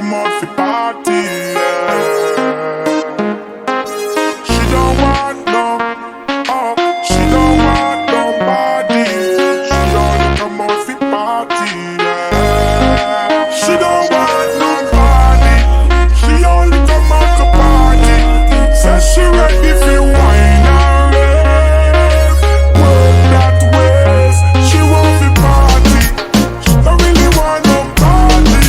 come out for party, yeah. She don't want no, oh, she don't want nobody. She only come out for party, yeah. She don't want nobody. She only come out to party. Says she ready for wine and rave. Work that ways. She want for party. She don't really want nobody.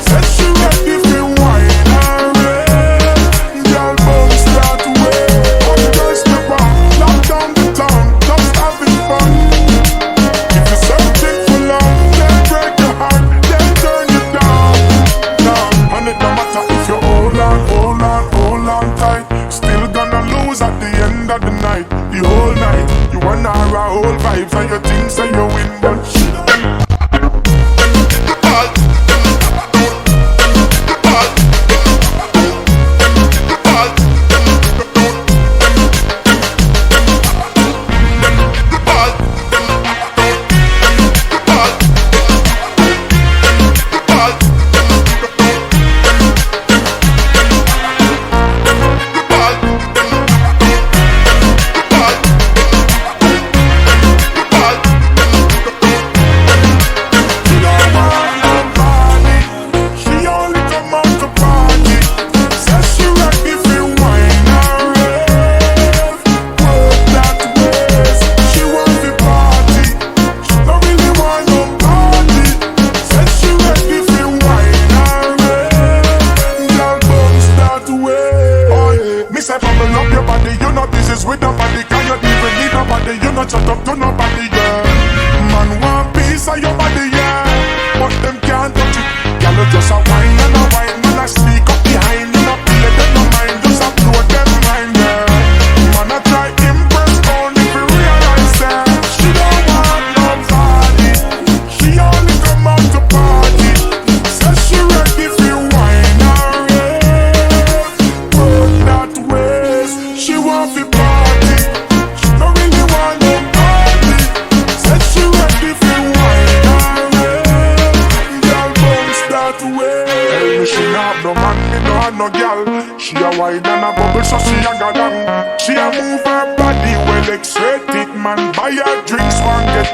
Says she ready for wine and rave. Girl bounce that way. Hot girls step up, lock down the town, just having fun. If you're searching for love, then break your heart, then turn you down, down. And it don't matter if you hold on tight. Still gonna lose at the end of the night. The whole night, you want our whole vibes and your things and you win, but she don't. Say bubble up your body, you know business with nobody. Can you even need nobody? You know shut up to nobody, yeah. Man want piece of your body, yeah, but them can't touch it. Girl, you just a wine and a wine, man a sneak up behind. You know play them no mind, just a blow them mind, yeah. Man a try impress only if you realize that she don't want nobody. She only come out to party. Says she ready for wine and rave. Work that ways. She want for party. She don't really want nobody. Says she ready for wine and rave. Girl bounce that way. Tell me she not have no man, me no have no girl. She a wine and a bubble, so she a galang. She a move her body well, X-rated man. Buy her drinks, one get